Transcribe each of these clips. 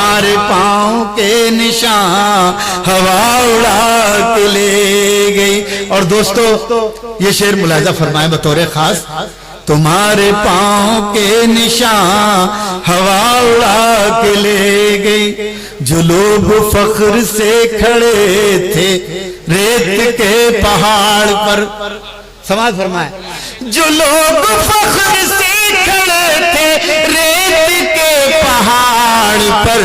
तुम्हारे पाँव के निशान हवा उड़ा के ले गई। और दोस्तों ये शेर मुलाहिजा फरमाए बतौर खास, तुम्हारे पाँव के निशान हवा उड़ा के ले गई। जो लोग फख्र से खड़े थे रेत के पहाड़ पर, समाज फरमाए, जो लोग फख्र से खड़े थे रेत के पहाड़ पर,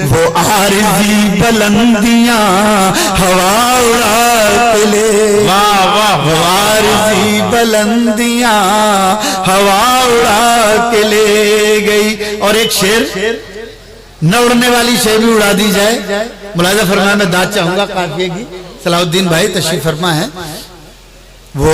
वो आरज़ी बुलंदियां हवा उड़ा के ले, वाह वाह, वो आरज़ी बुलंदियां हवा उड़ा के ले गई। और एक शेर, न उड़ने वाली शेर भी उड़ा दी जाए। मुलाहिजा फरमाया, मैं दाद चाहूंगा काफिए की, सलाउद्दीन भाई तशरीफ फरमा है। वो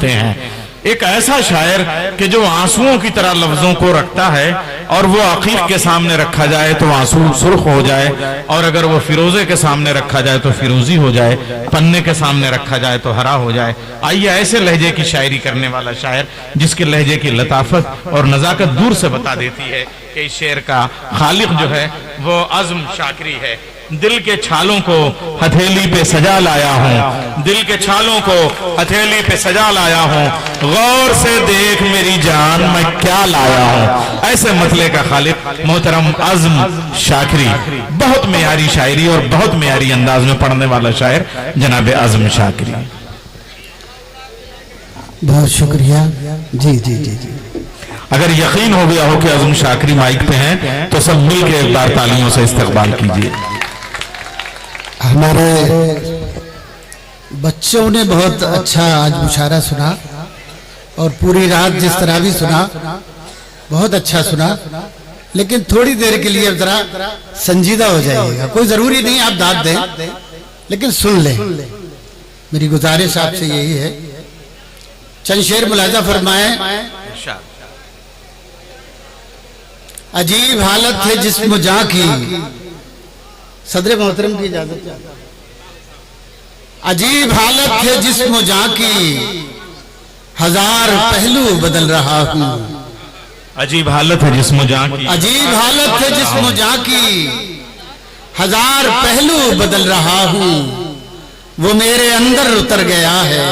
हैं एक ऐसा शायर कि जो आंसुओं की तरह लफ्जों को रखता है, और वो अकीक के सामने रखा जाए तो आंसू सुर्ख हो जाए, और अगर वो फिरोजे के सामने रखा जाए तो फिरोजी हो जाए, पन्ने के सामने रखा जाए तो हरा हो जाए। आइए ऐसे लहजे की शायरी करने वाला शायर, जिसके लहजे की लताफत और नजाकत दूर से बता देती है कि इस शेर का खालिक जो है वो आज़म शाकिरी है। दिल के छालों को हथेली पे सजा लाया हूँ, दिल के छालों को हथेली पे सजा लाया हूँ, गौर से देख मेरी जान मैं क्या लाया हूँ। ऐसे मतले का खालिक मोहतरम आज़म शाकिरी, बहुत मेयारी शायरी और बहुत मेयारी अंदाज में पढ़ने वाला शायर जनाब आज़म शाकिरी। बहुत शुक्रिया जी जी जी जी। अगर यकीन हो गया हो कि आज़म शाकिरी माइक पे हैं तो सब मिल के एक बार तालियों से इस्तकबाल कीजिए। हमारे बच्चों ने बहुत अच्छा आज मुशायरा सुना, और पूरी रात जिस तरह भी सुना बहुत अच्छा सुना, लेकिन थोड़ी देर के लिए जरा संजीदा हो जाइएगा। कोई जरूरी नहीं आप दाद दें, लेकिन सुन लें, मेरी गुजारिश आपसे यही है। चंद शेर मुलाहिजा फरमाए। अजीब हालत है जिस्म जां की, सदर मोहतरम की इजाजत। अजीब हालत है जिस्म जां की, हजार पहलू बदल रहा हूँ। अजीब हालत है जिस्म जां की, अजीब हालत है जिस्म जां की, हजार पहलू बदल रहा हूँ। वो मेरे अंदर उतर गया है,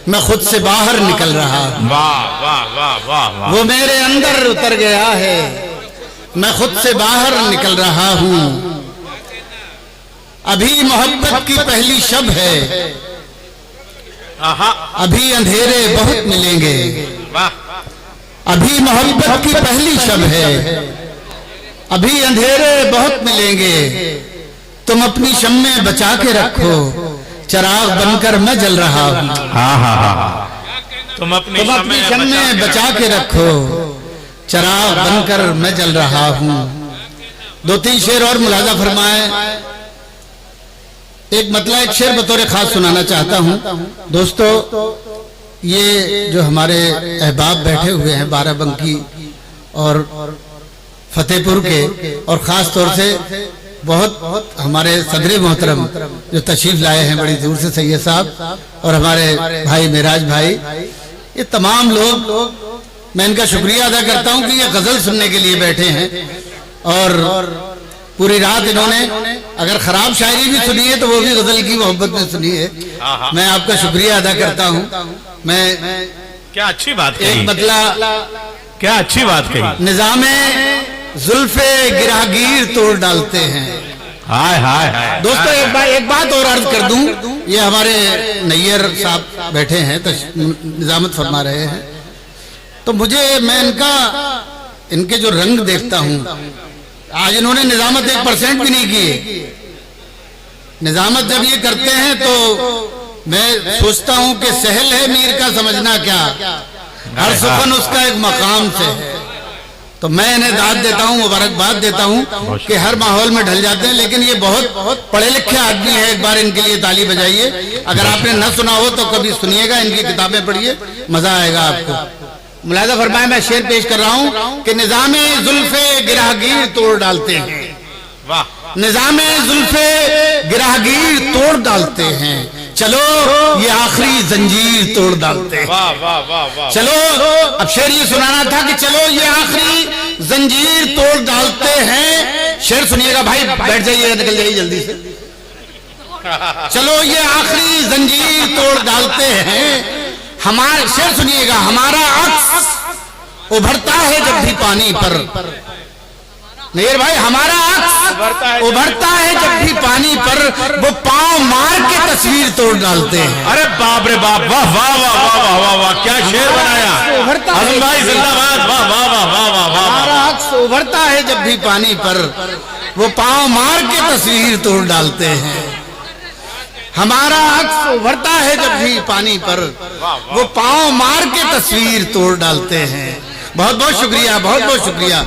मैं खुद से बाहर निकल रहा हूँ। वाह वाह वाह वाह। वो मेरे अंदर उतर गया है, मैं खुद से बाहर निकल रहा हूँ। अभी मोहब्बत की पहली शब है, अभी अंधेरे बहुत मिलेंगे। अभी मोहब्बत की पहली शब है, अभी अंधेरे बहुत मिलेंगे। तुम अपनी शम्मे बचा के रखो, चिराग बनकर मैं जल रहा हूँ। तुम अपनी शम्मे बचा के रखो, चिराग बनकर मैं जल रहा हूँ। दो तीन शेर और मुलाहिजा फरमाए। एक मतलब एक शेर बतौर खास सुनाना चाहता हूँ। दोस्तों, ये जो हमारे अहबाब बैठे हुए हैं बाराबंकी और फतेहपुर के, और ख़ास तौर से बहुत हमारे सदर मोहतरम जो तशरीफ लाए हैं बड़ी दूर से, सैयद साहब और हमारे भाई मेराज भाई, ये तमाम लोग, मैं इनका शुक्रिया अदा करता हूँ कि ये गज़ल सुनने के लिए बैठे हैं। और पूरी रात इन्होंने अगर खराब शायरी भी सुनी है तो वो भी गज़ल की मोहब्बत में सुनी है। मैं आपका शुक्रिया अदा करता हूँ। मैं क्या अच्छी बात कही, एक मतलब क्या अच्छी बात कही। निज़ामे जुल्फे गिरागीर तोड़ डालते हैं। हाय हाय हाय। दोस्तों, एक बात और अर्ज कर दूं, ये हमारे नैयर साहब बैठे हैं तो निजामत फरमा रहे हैं, तो मैं इनके जो रंग देखता हूं, आज इन्होंने निजामत 1% भी नहीं की। निजामत जब ये करते हैं तो मैं सोचता हूं कि सहल है मीर का समझना क्या, हर सुखन उसका एक मकाम से है। तो मैं इन्हें दाद देता हूँ, मुबारकबाद देता हूँ कि हर माहौल में ढल जाते हैं। लेकिन ये बहुत पढ़े लिखे आदमी है, एक बार इनके लिए ताली बजाइए। अगर आपने न सुना हो तो कभी सुनिएगा, इनकी किताबें पढ़िए, मजा आएगा आपको। मुलाहिजा फरमाए, मैं शेर पेश कर रहा हूँ कि निजामे जुल्फे गिराहगीर तोड़ डालते हैं। वाह, निजामे जुल्फे गिराहगीर तोड़ डालते हैं, चलो ये आखिरी जंजीर तोड़ डालते हैं। वाह वाह वाह वाह। चलो, अब शेर ये सुनाना था कि चलो ये आखिरी जंजीर तोड़ डालते हैं। शेर सुनिएगा भाई, बैठ जाइए, निकल जाइए जल्दी से। चलो ये आखिरी जंजीर तोड़ डालते हैं। हमारे शेर सुनिएगा, हमारा अक्स उभरता है जब भी पानी पर। नहीं भाई, हमारा अक्स उभरता है जब भी पानी पर, वो पांव मार के तस्वीर तोड़ डालते हैं। अरे बाप रे बाप, वाह वाह वाह वाह वाह वाह वाह, क्या शेर बनाया आजम भाई, जिंदाबाद, वाह वाह वाह वाह वाह वाह। हमारा अक्स उभरता है जब भी पानी पर, वो पांव मार के तस्वीर तोड़ डालते हैं। हमारा अक्स उभरता है जब भी पानी पर, वो पांव मार के तस्वीर तोड़ डालते हैं। बहुत बहुत शुक्रिया, बहुत बहुत शुक्रिया।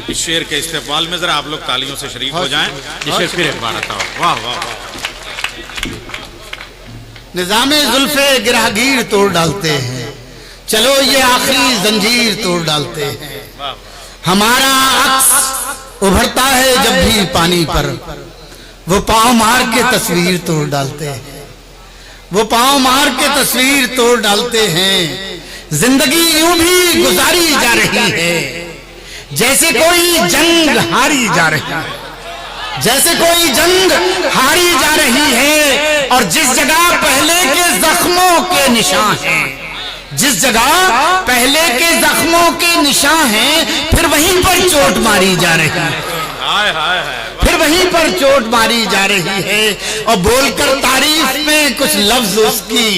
इस शेर के इस्तेमाल में जरा आप लोग तालियों से शरीक हो जाएं। ये शेर फिर एक बार आता हो, वाह वाह वाह। निजामे जुल्फे गिरागीर तोड़ डालते हैं, चलो ये आखिरी जंजीर तोड़ डालते हैं। हमारा अक्स उभरता है जब भी पानी पर, वो पांव मार के तस्वीर तोड़ डालते हैं। वो पांव मार के तस्वीर तोड़ डालते हैं। जिंदगी यूं भी गुजारी जा रही है जैसे कोई जंग हारी जा रही है, जैसे कोई जंग हारी जा रही है। और जिस जगह पहले के जख्मों के निशान हैं, जिस जगह पहले के जख्मों के निशान हैं, फिर वहीं पर चोट मारी जा रही है, फिर वहीं पर चोट मारी जा रही है। और बोलकर तारीफ में कुछ लफ्ज उसकी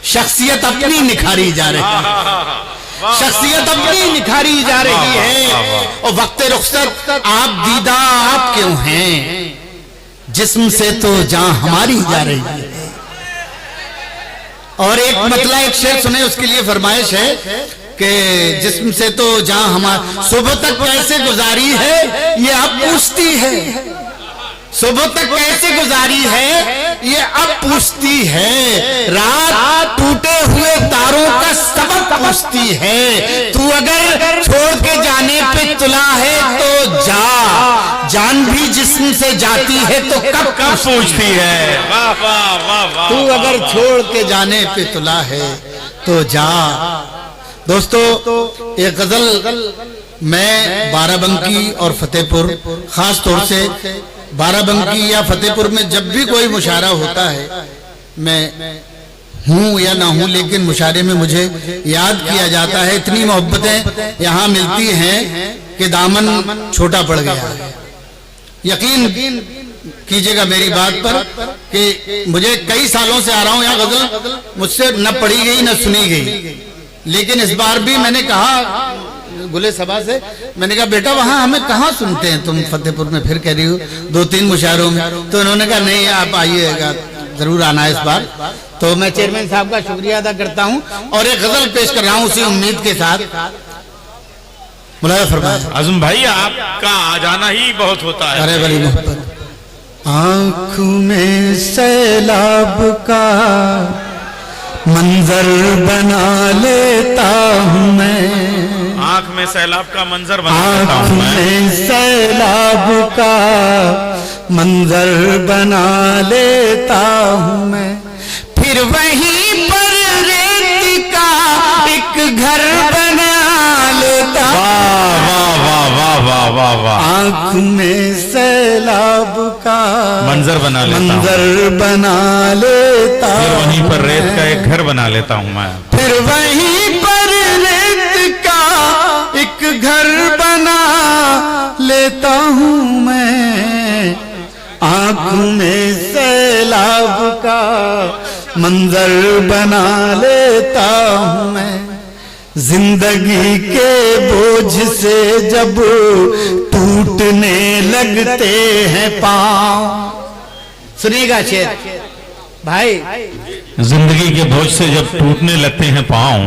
शख्सियत अपनी निखारी जा रही है, शख्सियत अपनी निखारी जा रही है। और वक्त रुखसत आप दीदा आप क्यों हैं, जिस्म से तो जान हमारी जा रही है। और एक मतलब एक शेर सुने, उसके लिए फरमाइश है कि जिस्म से तो जान हमारी, सुबह तक कैसे गुजारी है ये अब पूछती है, सुबह तक कैसे गुजारी है ये अब पूछती है। रात टूटे हुए तारों का सबक पूछती है। तू अगर छोड़ के जाने पे तुला है तो जा, जान भी जिस्म से जाती है तो कब कब पूछती है। वाह वाह वाह वाह। तू अगर छोड़ के जाने पे तुला है तो जा। दोस्तों, एक गजल मैं बाराबंकी और फतेहपुर, खास तौर से बाराबंकी या फतेहपुर में जब भी कोई मुशायरा होता है, मैं हूँ या ना हूँ, लेकिन मुशायरे में मुझे याद किया जाता है। इतनी मोहब्बतें यहाँ मिलती हैं कि दामन छोटा पड़ गया है। यकीन कीजिएगा मेरी बात पर कि मुझे कई सालों से आ रहा हूँ यहाँ, गजल मुझसे न पढ़ी गई न सुनी गई। लेकिन इस बार भी मैंने कहा गुले सभा से, मैंने कहा बेटा वहां हमें कहाँ सुनते हैं तुम फतेहपुर में, फिर कह रही हो 2-3 मुशायरों में। तो उन्होंने कहा नहीं आप आइएगा, जरूर आना इस बार। तो मैं चेयरमैन साहब का शुक्रिया अदा करता हूँ और एक गजल पेश कर रहा हूँ उसी उम्मीद के साथ। मुलाया फरमाया। आजम भाई आपका आ जाना ही बहुत होता है। अरे बड़ी मोहब्बत। आंखों में सैलाब का मंजर बना लेता हूँ मैं, आंख में सैलाब का मंजर बना लेता हूँ मैं, आंख में सैलाब का मंजर बना लेता हूँ मैं। फिर वहीं पर रेत का एक घर बना लेता हूँ। वाह वाह वाह वाह वाह वाह। आंख में सैलाब का मंजर बना लेता हूँ, मंजर बना लेता। फिर वहीं पर रेत का एक घर बना लेता हूँ मैं, फिर वहीं पर रेत का एक घर बना लेता हूँ मैं। आंख में सैलाब का मंजर बना लेता हूँ मैं। जिंदगी के बोझ से जब टूटने लगते हैं पाँव। सुनिएगा शेर भाई। जिंदगी के बोझ से जब टूटने लगते हैं पाँव,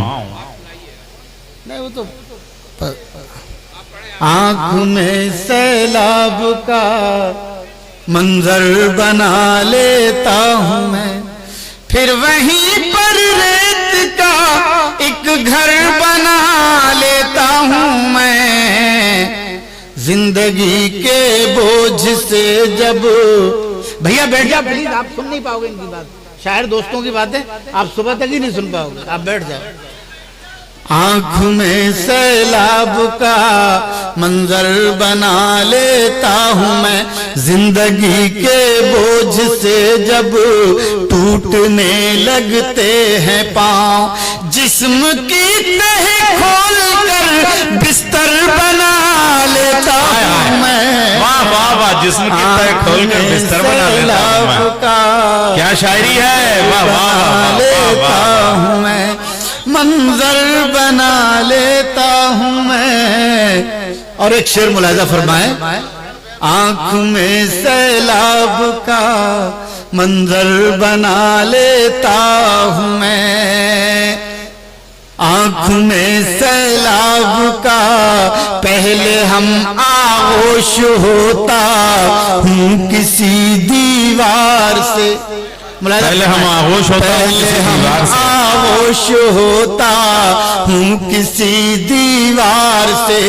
नहीं वो तो आंख में सैलाब का मंजर बना लेता हूँ मैं। फिर वहीं पर रेत का एक घर बना लेता हूँ मैं। जिंदगी के बोझ से जब, भैया बैठ जाओ प्लीज, आप सुन नहीं पाओगे इनकी बात, शायर दोस्तों की बातें आप सुबह तक ही नहीं सुन पाओगे, आप बैठ जाओ। आँख में सैलाब का मंजर बना लेता हूँ मैं, जिंदगी के बोझ से जब टूटने लगते हैं पाँव, जिस्म की तह खोल कर बिस्तर बना लेता हूँ मैं। वाह वाह वाह, जिस्म की तह खोल कर बिस्तर बना लेता हूँ मैं। क्या शायरी है, वाह वाह लेता हूँ मैं, मंजर बना लेता हूँ मैं। और एक शेर मुलाहिजा फरमाए, आँख में सैलाब का मंजर बना लेता हूँ मैं, आँख में सैलाब का पहले हम आगोश होता हूँ किसी दीवार से, पहले हम आगोश होता आगोश होता हूँ किसी दीवार से,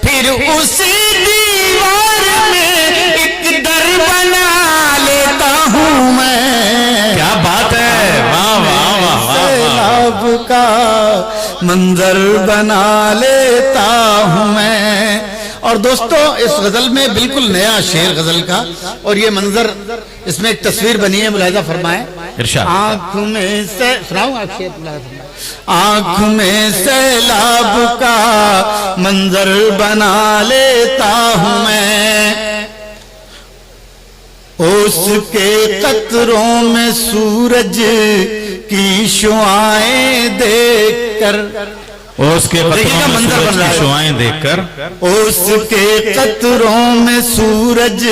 फिर उसी दीवार में एक दर बना लेता हूँ मैं। क्या बात है, वाह वाह वाह, सैलाब का मंजर बना लेता हूँ मैं। और दोस्तों इस गजल में बिल्कुल नया शेर गजल का, और ये मंजर, इसमें एक तस्वीर बनी है, मुलाहिजा फरमाए। आँख में से सुनाऊं आप शेर, आँख में सैलाब का मंजर बना लेता हूँ मैं, उसके कतरों में सूरज की शुआएं देखकर, उसके मंजर बन रहा है, शुआएं देखकर, उसके कतरों में सूरज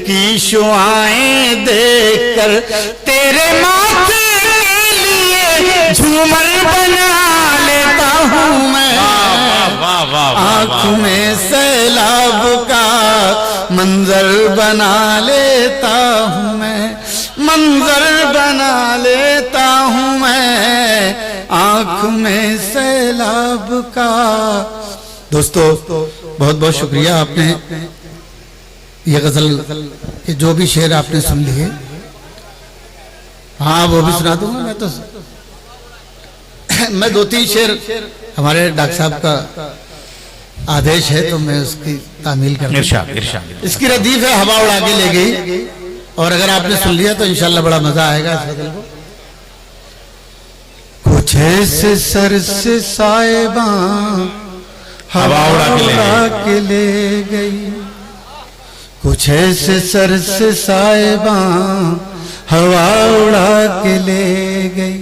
की शुआएं देखकर, तेरे माथे के लिए झूमर बना लेता हूँ मैं। आँख में सैलाब का मंजर बना लेता हूँ मैं, मंजर बना लेता हूँ मैं, आँख में सैलाब का। दोस्तों बहुत बहुत शुक्रिया, आपने ये गजल के जो भी शेर आपने सुन लिए, हाँ वो भी सुना दूंगा मैं तो। मैं 2-3 शेर, हमारे डॉक्टर साहब का आदेश है तो मैं उसकी तामील कर, इसकी रदीफ है हवा उड़ा के ले गई, और अगर आपने सुन लिया तो इंशाल्लाह बड़ा मजा आएगा इस गजल को। कुछ ऐसे सर से साहिबा हवा उड़ा के ले गई, कुछ ऐसे सर से साहिबा हवा उड़ा के ले गई,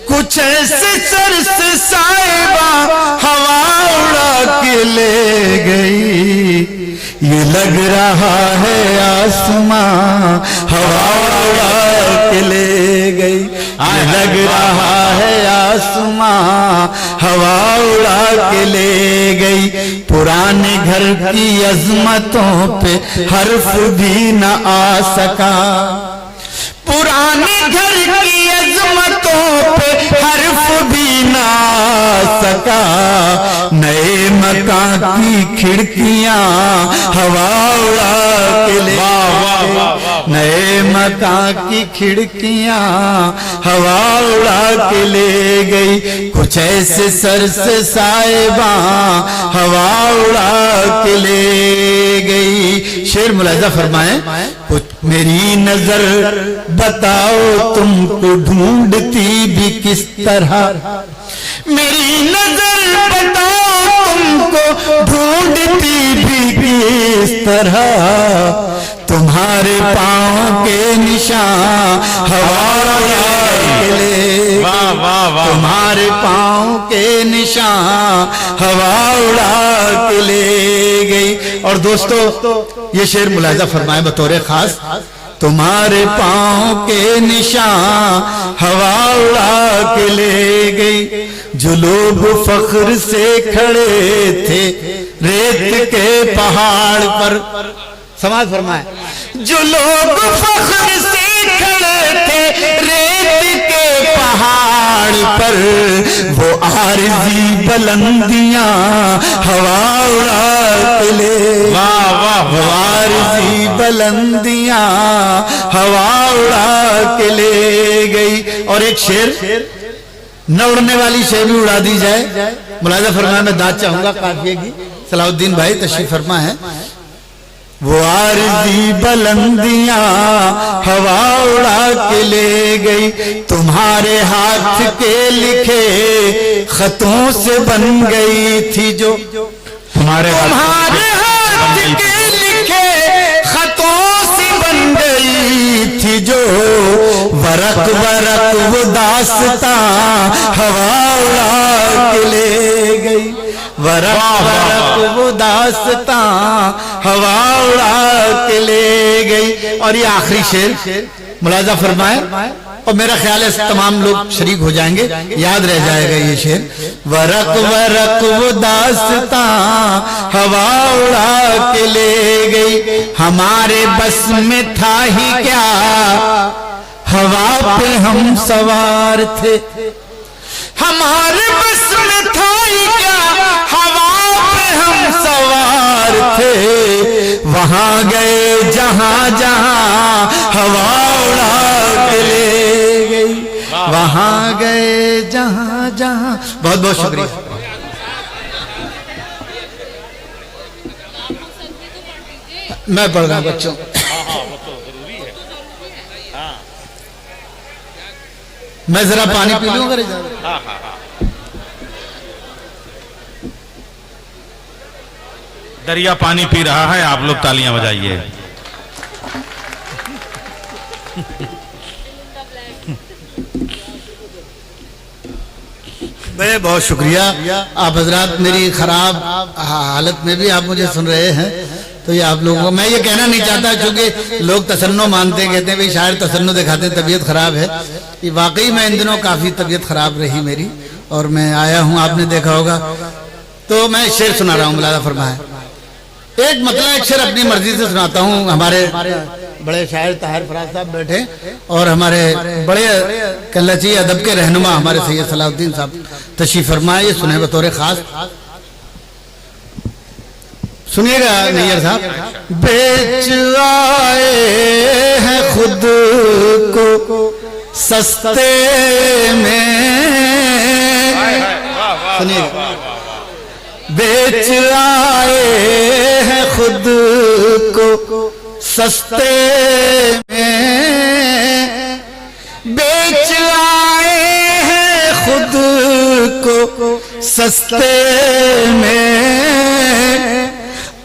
कुछ ऐसे सर से साहिबा हवा उड़ा के ले गई, ये लग रहा है आसमां हवा उड़ा के ले गई, ये लग रहा है आसमां हवा उड़ा के ले गई, पुराने घर की अजमतों पे हर्फ भी न आ सका, पुराने घर की अजमतों पे हर्फ भी ना सका, नए मकान की खिड़कियां हवा उड़ा के ले, नए मकान की खिड़कियां हवा उड़ा के ले गई, कुछ ऐसे सर से साहिबा हवा उड़ा के ले गई। शेर मुलाहिजा फरमाए, कुछ मेरी नजर बताओ तुमको ढूंढती भी किस तरह, मेरी नजर बताओ तुमको ढूंढती भी किस तरह, तुम्हारे पाँव के निशान हवा उड़ा के ले, तुम्हारे पाँव के निशान हवा उड़ा के ले गई। और दोस्तों ये शेर मुलाहिजा फरमाए बतौर खास, तुम्हारे पाँव के निशान हवा उड़ा के ले गई, जो लोग फख्र से खड़े थे रेत के पहाड़ पर, समाज फरमाए, जो लोग फख्र से खड़े थे रेत के पहाड़ पर, वो आरज़ी बुलंदियां हवा उड़ा के ले, वो आरज़ी बुलंदियां हवा उड़ा के ले गई। और एक शेर न उड़ने वाली शय भी उड़ा दी जाए। मुलाजा फरमाया मैं दाद चाहूंगा काफिए की। सलाउद्दीन भाई तशरीफ फरमा है। वो आरज़ी बुलंदियां हवा उड़ा के ले गई, तुम्हारे हाथ के लिखे खतों से बन गई थी जो, तुम्हारे हाथ के लिखे खतों से बन गई थी जो, वरक वरक वो दास्तां हवा उड़ा के ले गई, वरक वरक वो दास्तां हवा उड़ा के ले गई। और ये आखिरी शेर मुलाजा फरमाए और मेरा ख्याल है तमाम लोग शरीक हो जाएंगे, याद रह जाएगा ये शेर। वरक वरक वो दास्तां हवा उड़ा के ले गई, हमारे बस में था ही क्या हवा पे हम सवार थे, हमारे बस में था ही क्या हवा पे हम सवार थे, वहां गए जहां जहां हवा उड़ा के ले गई, वहां गए जहां जहां। बहुत बहुत शुक्रिया। मैं पढ़ रहा हूं बच्चों। मैं जरा पानी पी लूं अगर दरिया पानी पी रहा है, आप लोग तालियां बजाइए। बहुत शुक्रिया। आप हजरात मेरी खराब हालत में भी आप मुझे सुन रहे हैं, तो ये आप लोगों को मैं ये कहना नहीं चाहता, क्योंकि लोग तसन्नो मानते हैं, कहते हैं भाई शायर तसन्नो दिखाते हैं, तबीयत खराब है। ये वाकई में इन दिनों काफी तबीयत खराब रही मेरी, और मैं आया हूँ, आपने देखा होगा, तो मैं शेर सुना रहा हूँ। मुलाजा फरमाए एक मतलब एक शेर अपनी मर्जी से सुनाता हूँ। हमारे बड़े शायर ताहिर फराज साहब बैठे, और हमारे बड़े कहना चाहिए अदब के रहनुमा हमारे सैयद सलाउद्दीन साहब तशरीफ फरमाए। ये सुने बतौर खास, सुनिएगा नैयर साहब। बेच आए हैं खुद को सस्ते में, सुनिएगा, बेच आए हैं खुद को सस्ते में, बेच आए हैं खुद को सस्ते में,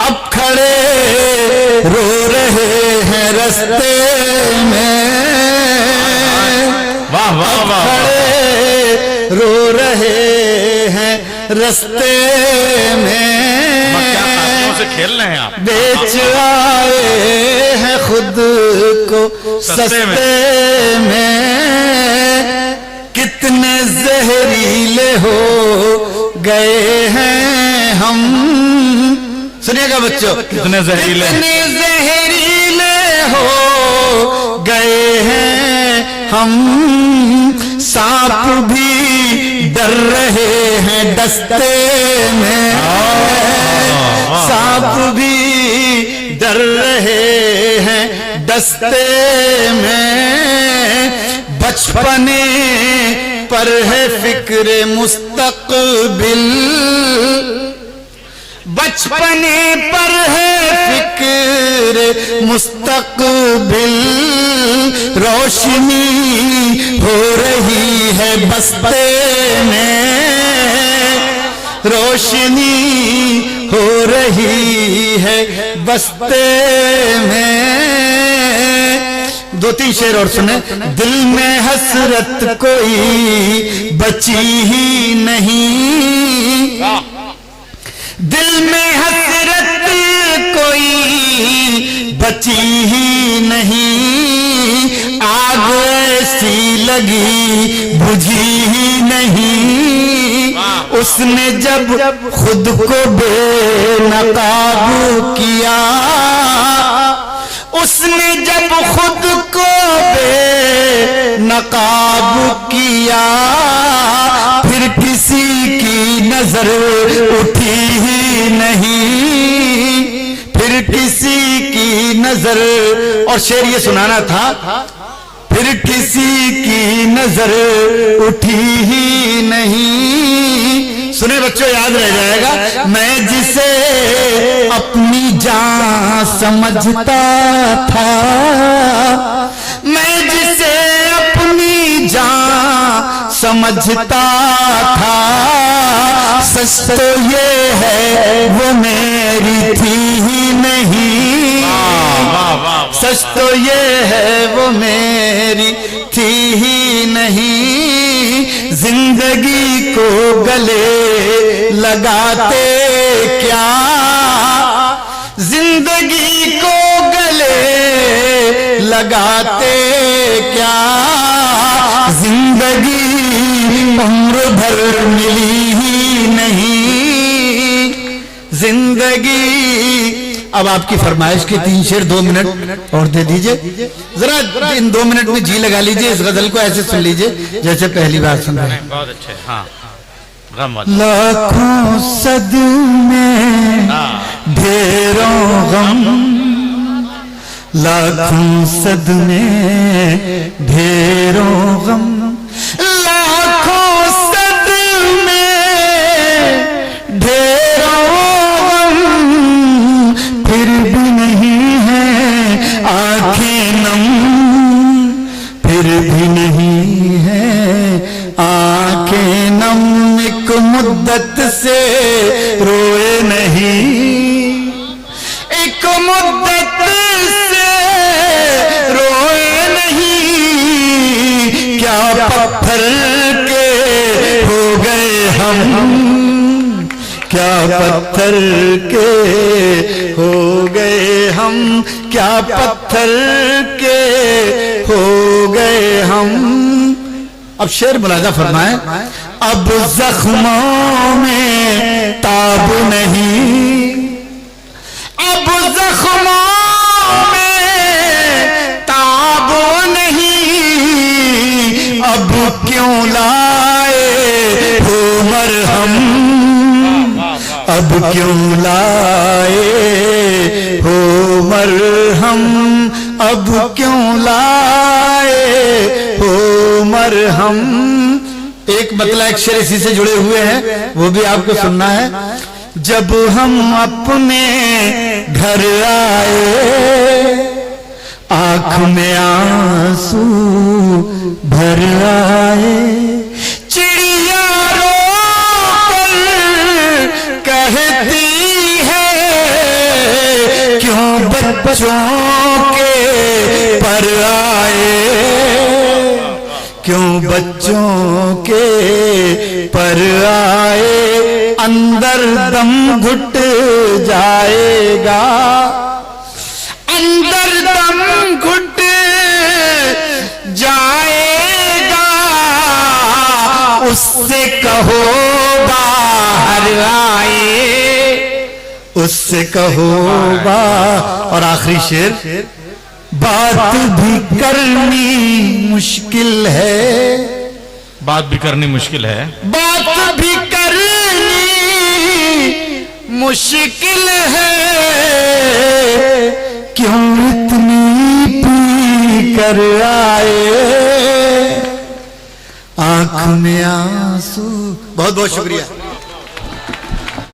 अब खड़े रो रहे हैं रस्ते में, वाह वाह वाह, खड़े रो रहे हैं रस्ते में, से खेल रहे हैं आप। बेच आए हैं खुद को सस्ते में, कितने जहरीले हो गए हैं हम। सुनिएगा बच्चों, कितने जहरीले हो गए हैं हम, सांप भी डर रहे हैं दस्ते में, सांप भी डर रहे हैं दस्ते में, बचपने पर है फिक्र मुस्तकबिल, बचपने पर है फिक्र मुस्तकबिल, रोशनी हो रही है बस्ते में, रोशनी हो रही है बस्ते में। दो तीन शेर और सुने। दिल में हसरत कोई बची ही नहीं, दिल में हसरत कोई बची ही नहीं, आग ऐसी लगी बुझी ही नहीं, उसने जब खुद को बेनकाबू किया, उसने जब खुद को बेनकाबू किया, फिर किसी की नजर उठी ही नहीं, फिर किसी की नजर, और शेर ये सुनाना था, फिर किसी की नजर उठी ही नहीं। सुने बच्चों, याद रह जाएगा। मैं जिसे अपनी जान समझता था, मैं जिसे अपनी जान समझता था, सच तो ये है वो मेरी थी ही नहीं। सच तो ये है वो मेरी थी ही नहीं। जिंदगी को गले लगाते क्या, जिंदगी को गले लगाते क्या, जिंदगी उम्र भर मिली ही नहीं। जिंदगी। अब आपकी फरमाइश के 3 शेर 2 मिनट और दे दीजिए। जरा इन 2 मिनट में जी लगा लीजिए, इस गजल को ऐसे सुन लीजिए जैसे पहली बार सुन रहे हैं। बहुत अच्छे। हाँ, लाखों सदमे ढेरों गम, लाखों सदमे ढेरों गम, लाखों सदमे ढेरों गम, फिर भी नहीं है आंखें नम, फिर भी नहीं है आंखें नम। एक मुद्दत से रोए नहीं, एक मुद्दत से रोए नहीं। क्या पत्थर के हो गए हम, क्या पत्थर के हो गए हम, क्या पत्थर के हो गए हम। अब शेर मुलाजा फरमाए। अब जख्मों में ताब नहीं, अब जख्मों में ताब नहीं, अब क्यों लाए हो मरहम, अब क्यों लाए हो मरहम, अब क्यों लाए हो मरहम। एक मतलब एक शेर इसी से जुड़े हुए हैं, वो भी आपको सुनना है। जब हम अपने घर आए, आंख में आंसू भर आए, चिड़िया रोकर कहती है क्यों बच्चों के पर आए, क्यों बच्चों के पर आए। अंदर दम घुट जाएगा, अंदर दम घुट जाएगा, उससे कहो बाहर आए, उससे कहो बाहर। और आखिरी शेर। बात भी करनी मुश्किल है, बात भी करनी मुश्किल है, बात भी करनी मुश्किल है, क्यों इतनी पी कर आए, आंख में आंसू। बहुत बहुत शुक्रिया।